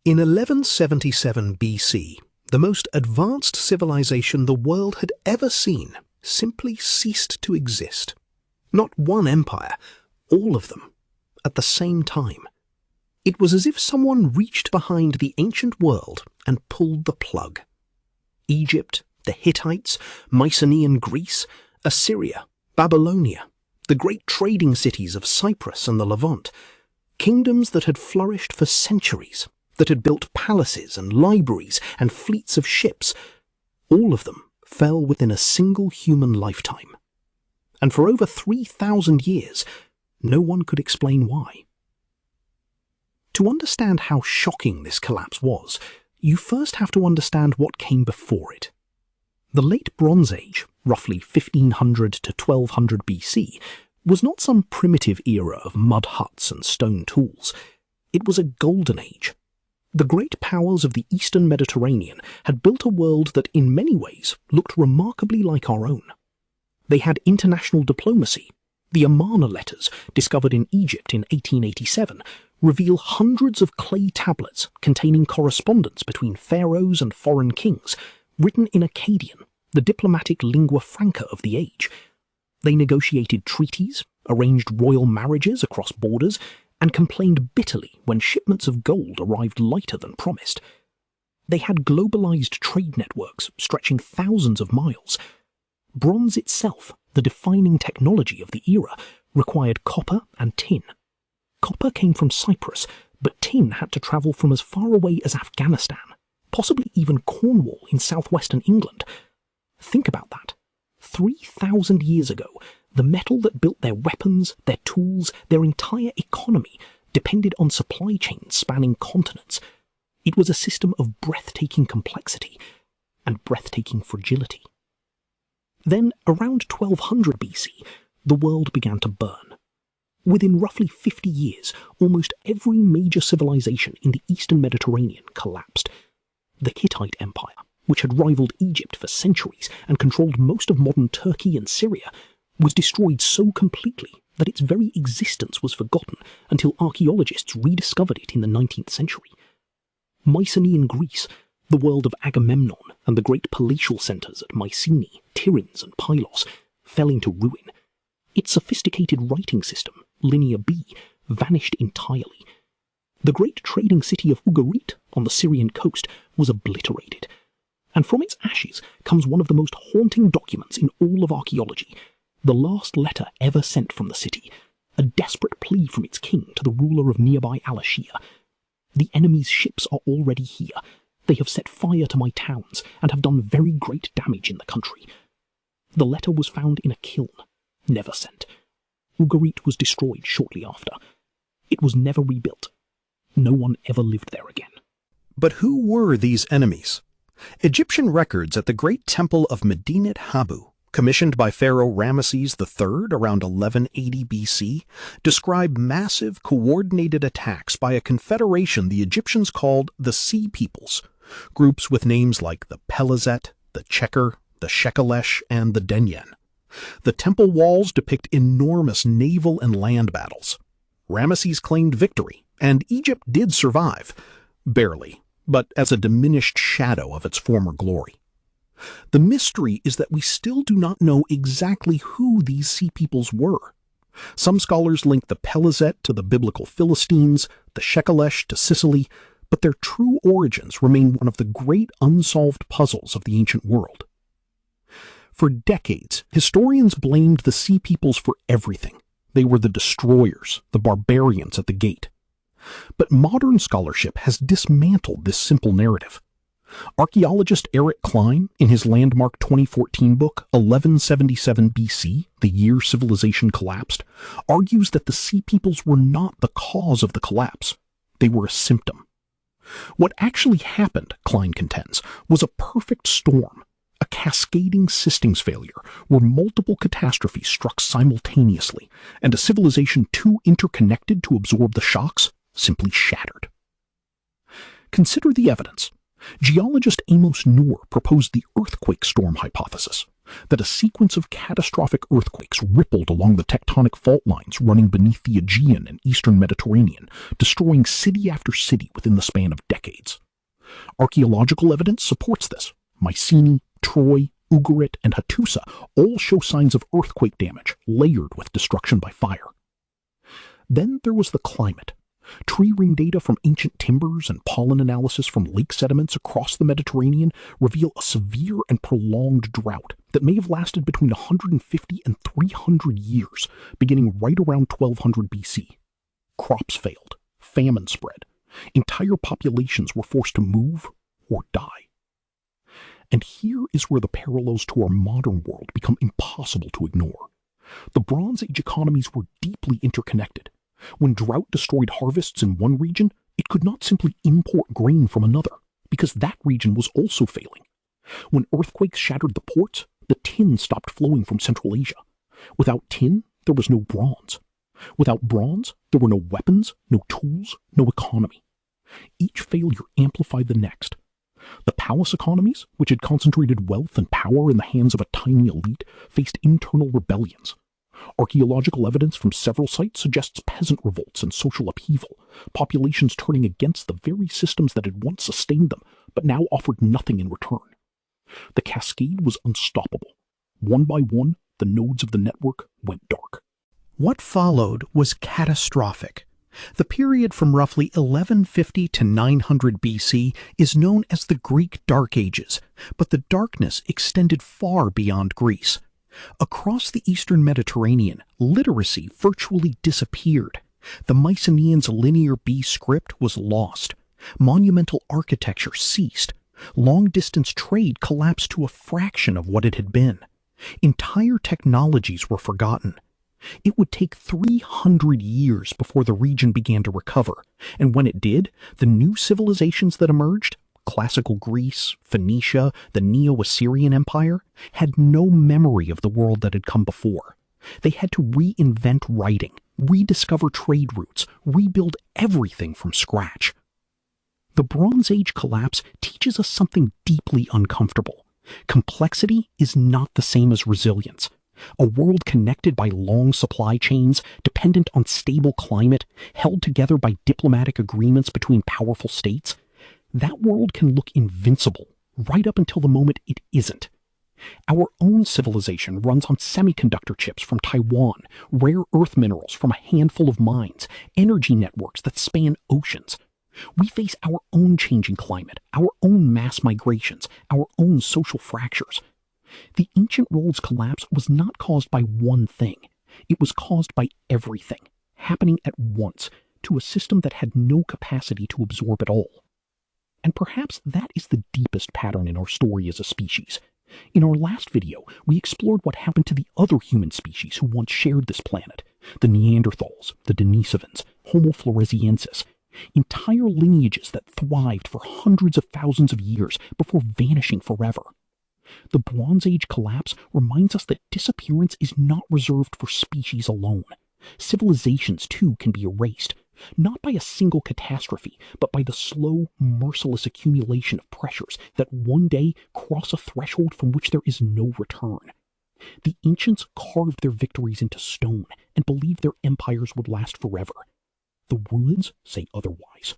In 1177 BC, the most advanced civilization the world had ever seen simply ceased to exist. Not one empire, all of them, at the same time. It was as if someone reached behind the ancient world and pulled the plug. Egypt, the Hittites, Mycenaean Greece, Assyria, Babylonia, the great trading cities of Cyprus and the Levant, kingdoms that had flourished for centuries, that had built palaces and libraries and fleets of ships, all of them fell within a single human lifetime. And for over 3,000 years, no one could explain why. To understand how shocking this collapse was, you first have to understand what came before it. The Late Bronze Age, roughly 1500 to 1200 BC, was not some primitive era of mud huts and stone tools. It was a golden age. The great powers of the Eastern Mediterranean had built a world that in many ways looked remarkably like our own. They had international diplomacy. The Amarna letters, discovered in Egypt in 1887, reveal hundreds of clay tablets containing correspondence between pharaohs and foreign kings, written in Akkadian, the diplomatic lingua franca of the age. They negotiated treaties, arranged royal marriages across borders, and complained bitterly when shipments of gold arrived lighter than promised. They had globalized trade networks stretching thousands of miles. Bronze itself, the defining technology of the era, required copper and tin. Copper came from Cyprus, but tin had to travel from as far away as Afghanistan, possibly even Cornwall in southwestern England. Think about that. 3,000 years ago, the metal that built their weapons, their tools, their entire economy depended on supply chains spanning continents. It was a system of breathtaking complexity and breathtaking fragility. Then, around 1200 BC, the world began to burn. Within roughly 50 years, almost every major civilization in the Eastern Mediterranean collapsed. The Hittite Empire, which had rivaled Egypt for centuries and controlled most of modern Turkey and Syria, was destroyed so completely that its very existence was forgotten until archaeologists rediscovered it in the 19th century. Mycenaean Greece, the world of Agamemnon and the great palatial centres at Mycenae, Tiryns and Pylos, fell into ruin. Its sophisticated writing system, Linear B, vanished entirely. The great trading city of Ugarit on the Syrian coast was obliterated. And from its ashes comes one of the most haunting documents in all of archaeology, the last letter ever sent from the city, a desperate plea from its king to the ruler of nearby Al-Ashir. The enemy's ships are already here. They have set fire to my towns and have done very great damage in the country. The letter was found in a kiln, never sent. Ugarit was destroyed shortly after. It was never rebuilt. No one ever lived there again. But who were these enemies? Egyptian records at the great temple of Medinet Habu, commissioned by Pharaoh Ramesses III around 1180 BC, describe massive, coordinated attacks by a confederation the Egyptians called the Sea Peoples, groups with names like the Pelazet, the Checker, the Shekelesh, and the Denyen. The temple walls depict enormous naval and land battles. Ramesses claimed victory, and Egypt did survive, barely, but as a diminished shadow of its former glory. The mystery is that we still do not know exactly who these sea peoples were. Some scholars link the Pelazet to the biblical Philistines, the Shekelesh to Sicily, but their true origins remain one of the great unsolved puzzles of the ancient world. For decades, historians blamed the Sea Peoples for everything. They were the destroyers, the barbarians at the gate. But modern scholarship has dismantled this simple narrative. Archaeologist Eric Cline, in his landmark 2014 book, 1177 BC, The Year Civilization Collapsed, argues that the Sea Peoples were not the cause of the collapse. They were a symptom. What actually happened, Cline contends, was a perfect storm, a cascading systems failure where multiple catastrophes struck simultaneously, and a civilization too interconnected to absorb the shocks simply shattered. Consider the evidence. Geologist Amos Noor proposed the earthquake storm hypothesis, that a sequence of catastrophic earthquakes rippled along the tectonic fault lines running beneath the Aegean and eastern Mediterranean, destroying city after city within the span of decades. Archaeological evidence supports this. Mycenae, Troy, Ugarit, and Hattusa all show signs of earthquake damage, layered with destruction by fire. Then there was the climate. Tree ring data from ancient timbers and pollen analysis from lake sediments across the Mediterranean reveal a severe and prolonged drought that may have lasted between 150 and 300 years, beginning right around 1200 BC. Crops failed, famine spread, entire populations were forced to move or die. And here is where the parallels to our modern world become impossible to ignore. The Bronze Age economies were deeply interconnected. When drought destroyed harvests in one region, it could not simply import grain from another, because that region was also failing. When earthquakes shattered the ports, the tin stopped flowing from Central Asia. Without tin, there was no bronze. Without bronze, there were no weapons, no tools, no economy. Each failure amplified the next. The palace economies, which had concentrated wealth and power in the hands of a tiny elite, faced internal rebellions. Archaeological evidence from several sites suggests peasant revolts and social upheaval, populations turning against the very systems that had once sustained them, but now offered nothing in return. The cascade was unstoppable. One by one, the nodes of the network went dark. What followed was catastrophic. The period from roughly 1150 to 900 BC is known as the Greek Dark Ages, but the darkness extended far beyond Greece. Across the eastern Mediterranean, literacy virtually disappeared. The Mycenaeans' linear B script was lost. Monumental architecture ceased. Long-distance trade collapsed to a fraction of what it had been. Entire technologies were forgotten. It would take 300 years before the region began to recover, and when it did, the new civilizations that emerged, classical Greece, Phoenicia, the Neo-Assyrian Empire, had no memory of the world that had come before. They had to reinvent writing, rediscover trade routes, rebuild everything from scratch. The Bronze Age collapse teaches us something deeply uncomfortable. Complexity is not the same as resilience. A world connected by long supply chains, dependent on stable climate, held together by diplomatic agreements between powerful states, that world can look invincible right up until the moment it isn't. Our own civilization runs on semiconductor chips from Taiwan, rare earth minerals from a handful of mines, energy networks that span oceans. We face our own changing climate, our own mass migrations, our own social fractures. The ancient world's collapse was not caused by one thing. It was caused by everything, happening at once, to a system that had no capacity to absorb it all. And perhaps that is the deepest pattern in our story as a species. In our last video, we explored what happened to the other human species who once shared this planet. The Neanderthals, the Denisovans, Homo floresiensis. Entire lineages that thrived for hundreds of thousands of years before vanishing forever. The Bronze Age collapse reminds us that disappearance is not reserved for species alone. Civilizations, too, can be erased, not by a single catastrophe, but by the slow, merciless accumulation of pressures that one day cross a threshold from which there is no return. The ancients carved their victories into stone and believed their empires would last forever. The ruins say otherwise.